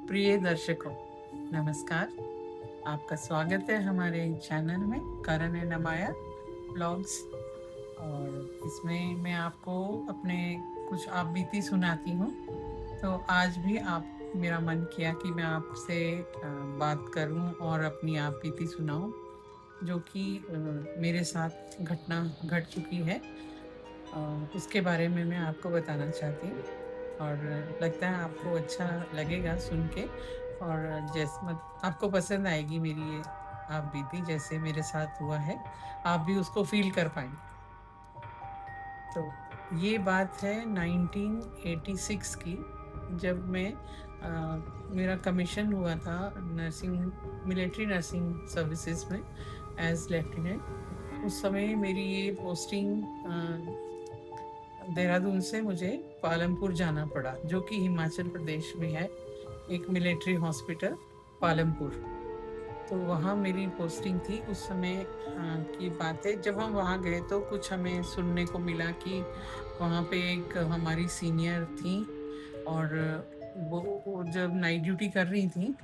प्रिय दर्शकों, नमस्कार। आपका स्वागत है हमारे चैनल में करण एंड अमाया ब्लॉग्स। और इसमें मैं आपको अपने कुछ आप बीती सुनाती हूँ। तो आज भी आप मेरा मन किया कि मैं आपसे बात करूँ और अपनी आप बीती सुनाऊँ, जो कि मेरे साथ घटना घट चुकी है। उसके बारे में मैं आपको बताना चाहती हूँ और लगता है आपको अच्छा लगेगा सुन के। और जैसे आपको पसंद आएगी मेरी ये आप बीती, जैसे मेरे साथ हुआ है आप भी उसको फील कर पाएंगे। तो ये बात है 1986 की, जब मैं मेरा कमीशन हुआ था नर्सिंग, मिलिट्री नर्सिंग सर्विसेज में एज लेफ्टिनेंट। उस समय मेरी ये पोस्टिंग देहरादून से मुझे पालमपुर जाना पड़ा, जो कि हिमाचल प्रदेश में है, एक मिलिट्री हॉस्पिटल पालमपुर। तो वहाँ मेरी पोस्टिंग थी उस समय की बात है। जब हम वहाँ गए तो कुछ हमें सुनने को मिला कि वहाँ पे एक हमारी सीनियर थी और वो जब नाइट ड्यूटी कर रही थी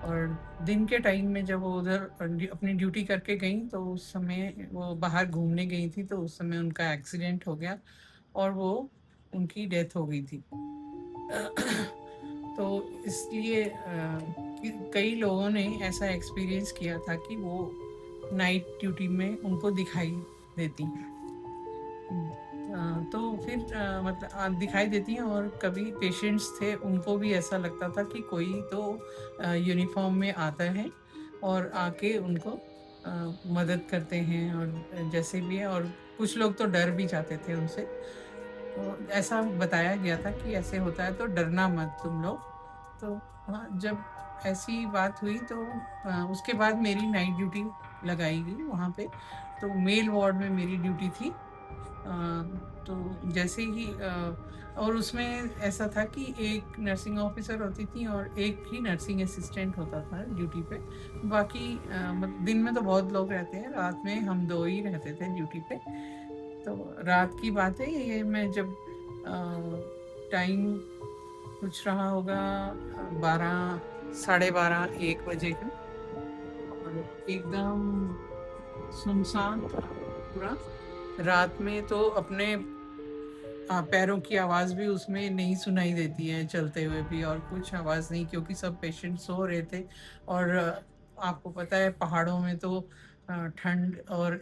और दिन के टाइम में जब वो उधर अपनी ड्यूटी करके गई, तो उस समय वो बाहर घूमने गई थी, तो उस समय उनका एक्सीडेंट हो गया और वो उनकी डेथ हो गई थी। तो इसलिए कई लोगों ने ऐसा एक्सपीरियंस किया था कि वो नाइट ड्यूटी में उनको दिखाई देती हैं। तो फिर मतलब दिखाई देती हैं, और कभी पेशेंट्स थे उनको भी ऐसा लगता था कि कोई तो यूनिफॉर्म में आता है और आके उनको मदद करते हैं और जैसे भी है। और कुछ लोग तो डर भी जाते थे उनसे। तो ऐसा बताया गया था कि ऐसे होता है तो डरना मत तुम लोग। तो हाँ, जब ऐसी बात हुई तो उसके बाद मेरी नाइट ड्यूटी लगाई गई वहाँ पे। तो मेल वार्ड में मेरी ड्यूटी थी। तो जैसे ही और उसमें ऐसा था कि एक नर्सिंग ऑफिसर होती थी और एक ही नर्सिंग असिस्टेंट होता था ड्यूटी पे। बाकी दिन में तो बहुत लोग रहते हैं, रात में हम दो ही रहते थे ड्यूटी पे। तो रात की बात है ये, मैं जब टाइम कुछ रहा होगा 12, 12:30, 1 बजे का, और एकदम सुनसान था पूरा। रात में तो अपने पैरों की आवाज भी उसमें नहीं सुनाई देती है चलते हुए भी, और कुछ आवाज नहीं, क्योंकि सब पेशेंट सो रहे थे। और आपको पता है पहाड़ों में तो ठंड और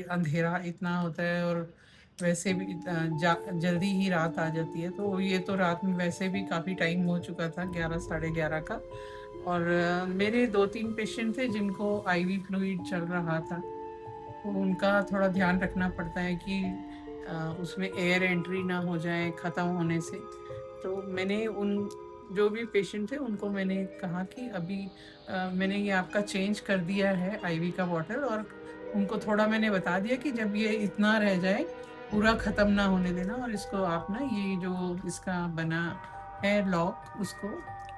अंधेरा इतना होता है, और वैसे भी जल्दी ही रात आ जाती है। तो ये तो रात में वैसे भी काफी टाइम हो चुका था, 11, 11:30 का। और मेरे 2-3 पेशेंट थे जिनको आईवी फ्लूइड चल रहा था। तो उनका थोड़ा ध्यान रखना पड़ता है कि उसमें एयर एंट्री ना हो जाए ख़त्म होने से। तो मैंने उन जो भी पेशेंट थे उनको मैंने कहा कि अभी मैंने ये आपका चेंज कर दिया है आईवी का बॉटल, और उनको थोड़ा मैंने बता दिया कि जब ये इतना रह जाए, पूरा ख़त्म ना होने देना, और इसको आप ना ये जो इसका बना है लॉक, उसको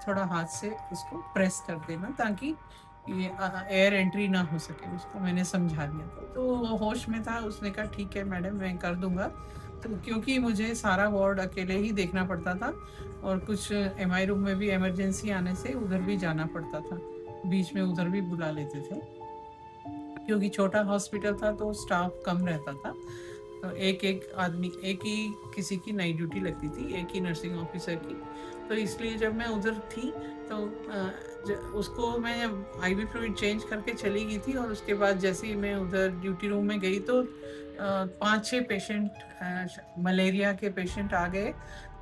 थोड़ा हाथ से उसको प्रेस कर देना ताकि ये एयर एंट्री ना हो सके। उसको मैंने समझा दिया था, तो वो होश में था, उसने कहा ठीक है मैडम मैं कर दूंगा। तो क्योंकि मुझे सारा वार्ड अकेले ही देखना पड़ता था और कुछ एमआई रूम में भी इमरजेंसी आने से उधर भी जाना पड़ता था, बीच में उधर भी बुला लेते थे, क्योंकि छोटा हॉस्पिटल था तो स्टाफ कम रहता था। तो एक एक आदमी, एक ही किसी की नाइट ड्यूटी लगती थी, एक ही नर्सिंग ऑफिसर की। तो इसलिए जब मैं उधर थी तो उसको मैं आईवी फ्लूइड चेंज करके चली गई थी, और उसके बाद जैसे ही मैं उधर ड्यूटी रूम में गई तो 5-6 पेशेंट मलेरिया के पेशेंट आ गए,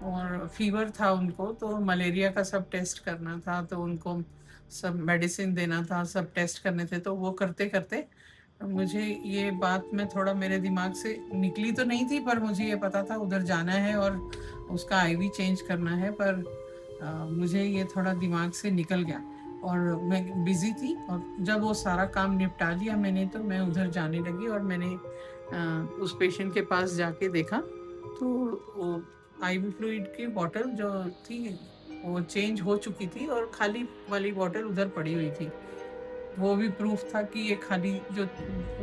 और फीवर था उनको, तो मलेरिया का सब टेस्ट करना था, तो उनको सब मेडिसिन देना था, सब टेस्ट करने थे। तो वो करते करते मुझे ये बात में थोड़ा मेरे दिमाग से निकली तो नहीं थी, पर मुझे ये पता था उधर जाना है और उसका आईवी चेंज करना है, पर मुझे ये थोड़ा दिमाग से निकल गया और मैं बिजी थी। और जब वो सारा काम निपटा लिया मैंने, तो मैं उधर जाने लगी और मैंने उस पेशेंट के पास जाके देखा, तो वो आईवी फ्लूइड की बॉटल जो थी वो चेंज हो चुकी थी और खाली वाली बॉटल उधर पड़ी हुई थी। वो भी प्रूफ था कि ये खाली जो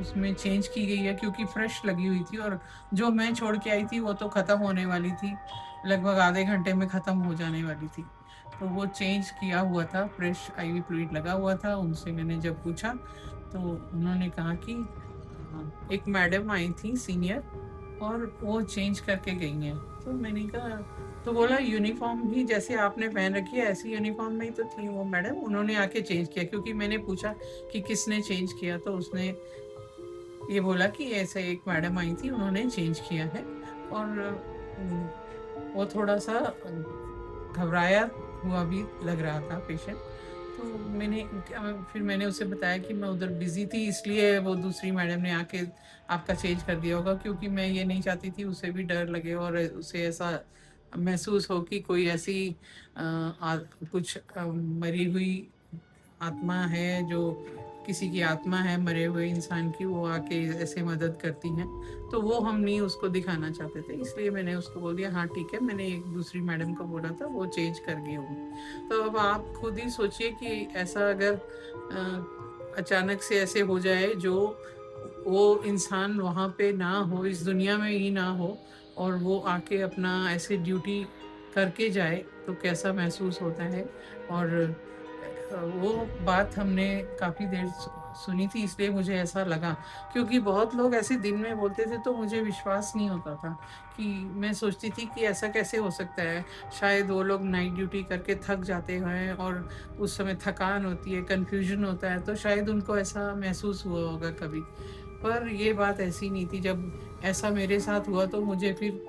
उसमें चेंज की गई है, क्योंकि फ्रेश लगी हुई थी, और जो मैं छोड़ के आई थी वो तो खत्म होने वाली थी, लगभग आधे घंटे में खत्म हो जाने वाली थी। तो वो चेंज किया हुआ था, फ्रेश आईवी फ्लूइड लगा हुआ था। उनसे मैंने जब पूछा तो उन्होंने कहा कि एक मैडम आई थी सीनियर और वो चेंज करके गई हैं। तो मैंने कहा, तो बोला यूनिफॉर्म भी जैसे आपने पहन रखी है ऐसी यूनिफॉर्म में ही तो थी वो मैडम, उन्होंने आके चेंज किया। क्योंकि मैंने पूछा कि किसने चेंज किया, तो उसने ये बोला कि ऐसे एक मैडम आई थी उन्होंने चेंज किया है। और वो थोड़ा सा घबराया हुआ भी लग रहा था पेशेंट। तो फिर मैंने उसे बताया कि मैं उधर बिजी थी, इसलिए वो दूसरी मैडम ने आके आपका चेंज कर दिया होगा। क्योंकि मैं ये नहीं चाहती थी उसे भी डर लगे और उसे ऐसा महसूस हो कि कोई ऐसी कुछ मरी हुई आत्मा है, जो किसी की आत्मा है मरे हुए इंसान की, वो आके ऐसे मदद करती हैं। तो वो हम नहीं उसको दिखाना चाहते थे, इसलिए मैंने उसको बोल दिया हाँ ठीक है। मैंने एक दूसरी मैडम को बोला था, वो चेंज कर गई होगी। तो अब आप खुद ही सोचिए कि ऐसा अगर अचानक से ऐसे हो जाए, जो वो इंसान वहाँ पे ना हो, इस दुनिया में ही ना हो, और वो आके अपना ऐसे ड्यूटी करके जाए, तो कैसा महसूस होता है। और वो बात हमने काफ़ी देर सुनी थी, इसलिए मुझे ऐसा लगा। क्योंकि बहुत लोग ऐसे दिन में बोलते थे तो मुझे विश्वास नहीं होता था, कि मैं सोचती थी कि ऐसा कैसे हो सकता है। शायद वो लोग नाइट ड्यूटी करके थक जाते हैं और उस समय थकान होती है, कन्फ्यूजन होता है, तो शायद उनको ऐसा महसूस हुआ होगा कभी। पर ये बात ऐसी नहीं थी। जब ऐसा मेरे साथ हुआ तो मुझे फिर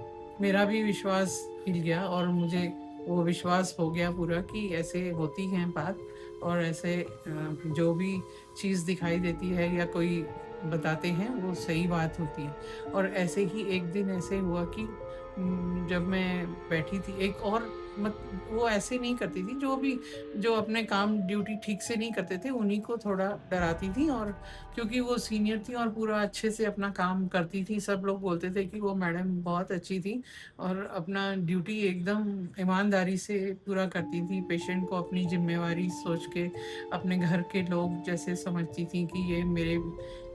मेरा भी विश्वास हिल गया, और मुझे वो विश्वास हो गया पूरा कि ऐसे होती हैं बात। और ऐसे जो भी चीज़ दिखाई देती है या कोई बताते हैं वो सही बात होती है। और ऐसे ही एक दिन ऐसे हुआ कि जब मैं बैठी थी एक और मत वो ऐसे नहीं करती थी, जो अपने काम ड्यूटी ठीक से नहीं करते थे उन्हीं को थोड़ा डराती थी। और क्योंकि वो सीनियर थी और पूरा अच्छे से अपना काम करती थी, सब लोग बोलते थे कि वो मैडम बहुत अच्छी थी और अपना ड्यूटी एकदम ईमानदारी से पूरा करती थी, पेशेंट को अपनी जिम्मेवारी सोच के, अपने घर के लोग जैसे समझती थी कि ये मेरे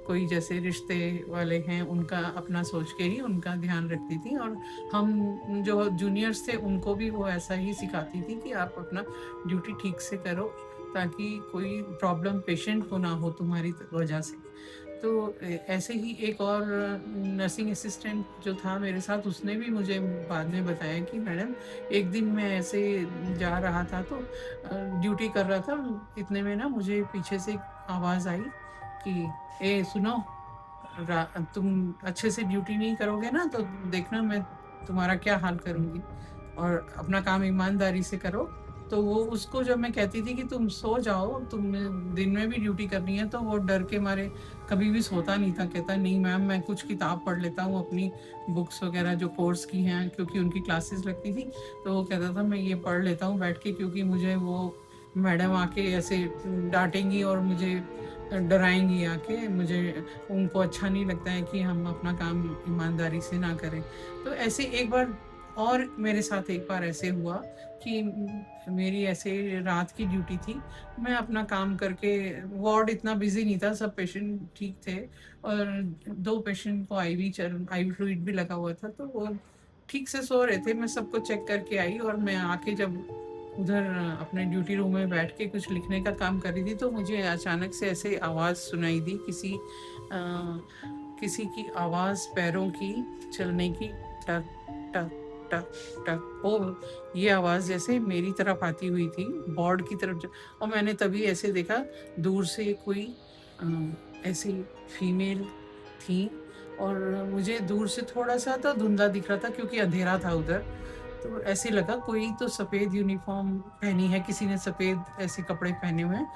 कोई जैसे रिश्ते वाले हैं, उनका अपना सोच के ही उनका ध्यान रखती थी। और हम जो जूनियर्स थे उनको भी वो ऐसा ही सिखाती थी कि आप अपना ड्यूटी ठीक से करो, ताकि कोई प्रॉब्लम पेशेंट को ना हो तुम्हारी वजह से। तो ऐसे ही एक और नर्सिंग असिस्टेंट जो था मेरे साथ, उसने भी मुझे बाद में बताया कि मैडम, एक दिन मैं ऐसे जा रहा था तो ड्यूटी कर रहा था, इतने में ना मुझे पीछे से एक आवाज़ आई कि ए सुनो, तुम अच्छे से ड्यूटी नहीं करोगे ना तो देखना मैं तुम्हारा क्या हाल करूँगी, और अपना काम ईमानदारी से करो। तो वो उसको जब मैं कहती थी कि तुम सो जाओ, तुमने दिन में भी ड्यूटी करनी है, तो वो डर के मारे कभी भी सोता नहीं था। कहता नहीं मैम, मैं कुछ किताब पढ़ लेता हूँ अपनी बुक्स वगैरह जो कोर्स की हैं, क्योंकि उनकी क्लासेस लगती थी। तो वो कहता था मैं ये पढ़ लेता हूँ बैठ के, क्योंकि मुझे वो मैडम आके ऐसे डांटेंगी और मुझे डराएंगी आके, मुझे उनको अच्छा नहीं लगता है कि हम अपना काम ईमानदारी से ना करें। तो ऐसे एक बार और मेरे साथ एक बार ऐसे हुआ कि मेरी ऐसे रात की ड्यूटी थी। मैं अपना काम करके, वार्ड इतना बिजी नहीं था, सब पेशेंट ठीक थे, और 2 पेशेंट को आईवी फ्लूइड भी लगा हुआ था, तो वो ठीक से सो रहे थे। मैं सबको चेक करके आई, और मैं आके जब उधर अपने ड्यूटी रूम में बैठ के कुछ लिखने का काम कर रही थी, तो मुझे अचानक से ऐसे आवाज़ सुनाई दी, किसी की आवाज़, पैरों की चलने की, टक टक टक टक। ओ, ये आवाज़ जैसे मेरी तरफ आती हुई थी, बोर्ड की तरफ। और मैंने तभी ऐसे देखा, दूर से कोई ऐसी फीमेल थी, और मुझे दूर से थोड़ा सा तो धुंधला दिख रहा था क्योंकि अंधेरा था उधर। तो ऐसे लगा कोई तो सफ़ेद यूनिफॉर्म पहनी है, किसी ने सफ़ेद ऐसे कपड़े पहने हुए हैं,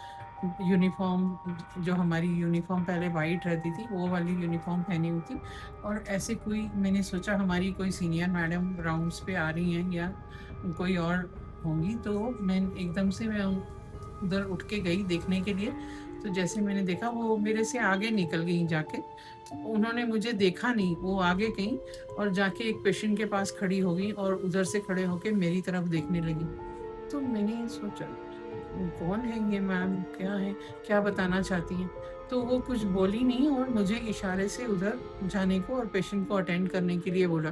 यूनिफॉर्म जो हमारी यूनिफॉर्म पहले वाइट रहती थी वो वाली यूनिफॉर्म पहनी हुई थी। और ऐसे कोई, मैंने सोचा हमारी कोई सीनियर मैडम राउंड्स पे आ रही हैं या कोई और होंगी। तो मैं उधर उठ के गई देखने के लिए। तो जैसे मैंने देखा, वो मेरे से आगे निकल गई जाके। उन्होंने मुझे देखा नहीं, वो आगे गई और जाके एक पेशेंट के पास खड़ी हो गई, और उधर से खड़े होके मेरी तरफ देखने लगी। तो मैंने सोचा कौन है ये मैम, क्या है, क्या बताना चाहती हैं। तो वो कुछ बोली नहीं और मुझे इशारे से उधर जाने को और पेशेंट को अटेंड करने के लिए बोला।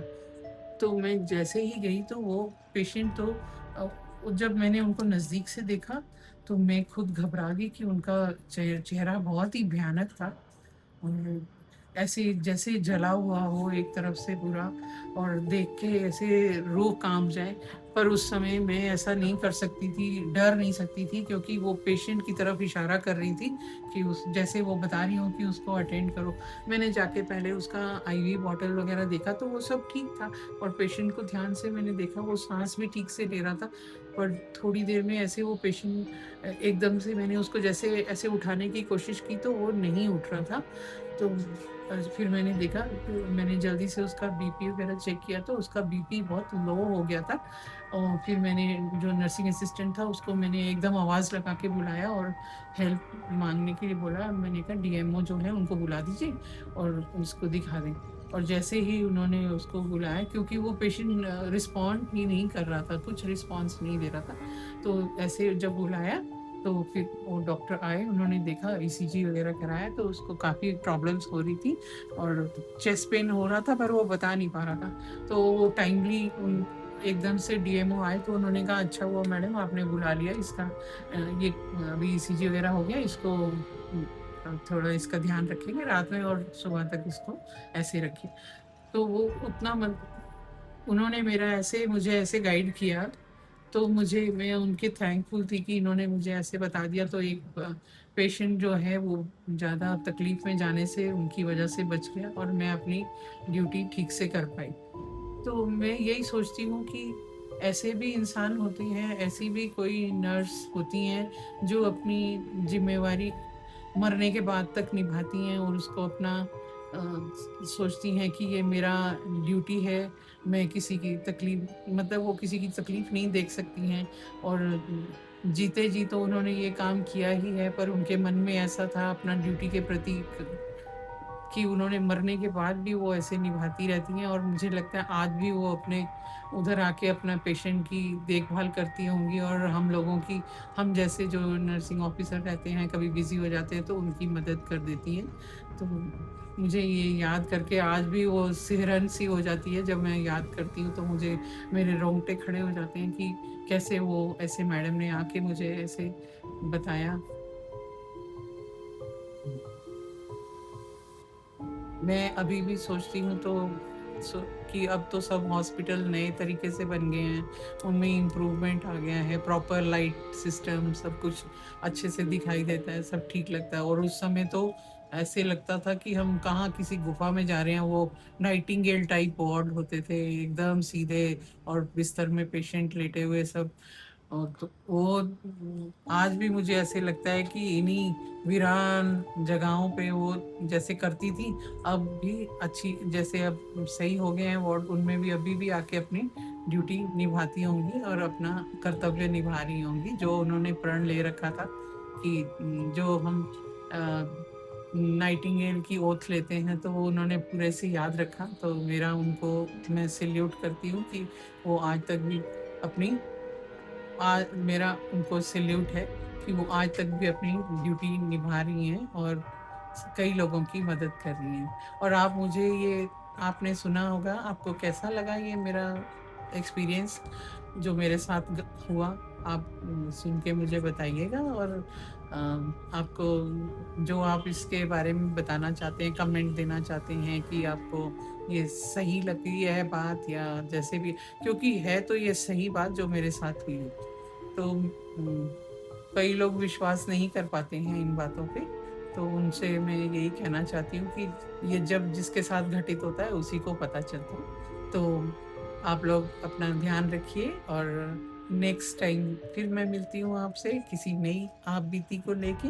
तो मैं जैसे ही गई तो वो पेशेंट तो जब मैंने उनको नज़दीक से देखा तो मैं खुद घबरा गई कि उनका चेहरा बहुत ही भयानक था। और ऐसे जैसे जला हुआ हो एक तरफ से पूरा, और देख के ऐसे रूह कांप जाए। पर उस समय मैं ऐसा नहीं कर सकती थी, डर नहीं सकती थी, क्योंकि वो पेशेंट की तरफ इशारा कर रही थी कि उस जैसे वो बता रही हो कि उसको अटेंड करो। मैंने जाके पहले उसका आईवी बॉटल वगैरह देखा तो वो सब ठीक था, और पेशेंट को ध्यान से मैंने देखा, वो सांस भी ठीक से ले रहा था। पर थोड़ी देर में ऐसे वो पेशेंट एकदम से, मैंने उसको जैसे ऐसे उठाने की कोशिश की तो वो नहीं उठ रहा था। तो फिर मैंने देखा, तो मैंने जल्दी से उसका बीपी वगैरह चेक किया तो उसका बीपी बहुत लो हो गया था। और फिर मैंने जो नर्सिंग असिस्टेंट था उसको मैंने एकदम आवाज़ लगा के बुलाया और हेल्प मांगने के लिए बोला। मैंने कहा डीएमओ जो है उनको बुला दीजिए और उसको दिखा दें। और जैसे ही उन्होंने उसको बुलाया, क्योंकि वो पेशेंट रिस्पॉन्ड ही नहीं कर रहा था, कुछ रिस्पॉन्स नहीं दे रहा था, तो ऐसे जब बुलाया तो फिर वो डॉक्टर आए, उन्होंने देखा, ईसीजी वगैरह कराया तो उसको काफ़ी प्रॉब्लम्स हो रही थी और चेस्ट पेन हो रहा था, पर वो बता नहीं पा रहा था। तो वो टाइमली उन एकदम से डीएमओ आए तो उन्होंने कहा अच्छा हुआ मैडम आपने बुला लिया, इसका ये अभी ईसीजी वगैरह हो गया, इसको थोड़ा इसका ध्यान रखेंगे रात में और सुबह तक इसको ऐसे रखिए। तो वो उतना उन्होंने मेरा ऐसे मुझे ऐसे गाइड किया, तो मुझे मैं उनके थैंकफुल थी कि इन्होंने मुझे ऐसे बता दिया। तो एक पेशेंट जो है वो ज़्यादा तकलीफ में जाने से उनकी वजह से बच गया और मैं अपनी ड्यूटी ठीक से कर पाई। तो मैं यही सोचती हूँ कि ऐसे भी इंसान होते हैं, ऐसी भी कोई नर्स होती हैं जो अपनी जिम्मेवारी मरने के बाद तक निभाती हैं और उसको अपना सोचती हैं कि ये मेरा ड्यूटी है, मैं किसी की तकलीफ, मतलब वो किसी की तकलीफ नहीं देख सकती हैं। और जीते जी तो उन्होंने ये काम किया ही है, पर उनके मन में ऐसा था अपना ड्यूटी के प्रति कि उन्होंने मरने के बाद भी वो ऐसे निभाती रहती हैं। और मुझे लगता है आज भी वो अपने उधर आके अपना पेशेंट की देखभाल करती होंगी, और हम लोगों की, हम जैसे जो नर्सिंग ऑफिसर रहते हैं कभी बिजी हो जाते हैं तो उनकी मदद कर देती हैं। तो मुझे ये याद करके आज भी वो सिहरन सी हो जाती है, जब मैं याद करती हूँ तो मुझे मेरे रोंगटे खड़े हो जाते हैं कि कैसे वो ऐसे मैडम ने आके मुझे ऐसे बताया। मैं अभी भी सोचती हूँ तो कि अब तो सब हॉस्पिटल नए तरीके से बन गए हैं, उनमें इम्प्रूवमेंट आ गया है, प्रॉपर लाइट सिस्टम, सब कुछ अच्छे से दिखाई देता है, सब ठीक लगता है। और उस समय तो ऐसे लगता था कि हम कहाँ किसी गुफा में जा रहे हैं। वो नाइटिंगेल टाइप वार्ड होते थे एकदम सीधे, और बिस्तर में पेशेंट लेटे हुए सब। और तो वो आज भी मुझे ऐसे लगता है कि इन्हीं वीरान जगहों पे वो जैसे करती थी, अब भी अच्छी, जैसे अब सही हो गए हैं वार्ड, उनमें भी अभी भी आके अपनी ड्यूटी निभाती होंगी और अपना कर्तव्य निभा रही होंगी, जो उन्होंने प्रण ले रखा था कि जो हम नाइटिंगेल की ओथ लेते हैं तो वो उन्होंने पूरे से याद रखा। तो मेरा उनको मैं सैल्यूट करती हूँ कि वो आज तक भी अपनी, आज मेरा उनको सैल्यूट है कि वो आज तक भी अपनी ड्यूटी निभा रही हैं और कई लोगों की मदद कर रही हैं। और आप मुझे ये, आपने सुना होगा, आपको कैसा लगा ये मेरा एक्सपीरियंस जो मेरे साथ हुआ, आप सुन के मुझे बताइएगा। और आपको जो आप इसके बारे में बताना चाहते हैं, कमेंट देना चाहते हैं कि आपको ये सही लगी है बात या जैसे भी, क्योंकि है तो ये सही बात जो मेरे साथ हुई है। तो कई लोग विश्वास नहीं कर पाते हैं इन बातों पे, तो उनसे मैं यही कहना चाहती हूँ कि ये जब जिसके साथ घटित होता है उसी को पता चलता है। तो आप लोग अपना ध्यान रखिए, और नेक्स्ट टाइम फिर मैं मिलती हूँ आपसे किसी नई आप बीती को लेके।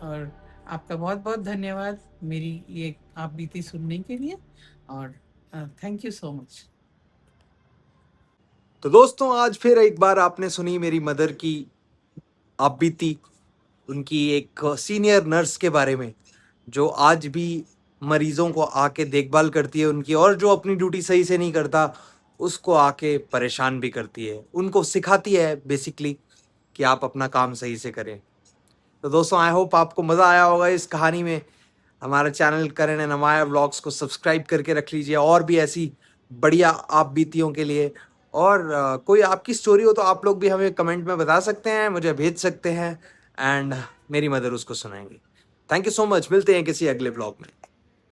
और आपका बहुत बहुत धन्यवाद मेरी ये आप बीती सुनने के लिए, और थैंक यू सो मच। तो दोस्तों, आज फिर एक बार आपने सुनी मेरी मदर की आप बीती, उनकी एक सीनियर नर्स के बारे में जो आज भी मरीजों को आके देखभाल करती है उनकी, और जो अपनी ड्यूटी सही से नहीं करता उसको आके परेशान भी करती है, उनको सिखाती है बेसिकली कि आप अपना काम सही से करें। तो दोस्तों, आई होप आपको मज़ा आया होगा इस कहानी में। हमारे channel Karan and Amaya vlogs को सब्सक्राइब करके रख लीजिए और भी ऐसी बढ़िया आप बीतियों के लिए। और कोई आपकी स्टोरी हो तो आप लोग भी हमें कमेंट में बता सकते हैं, मुझे भेज सकते हैं, एंड मेरी मदर उसको सुनाएंगी। थैंक यू सो मच, मिलते हैं किसी अगले ब्लॉग में।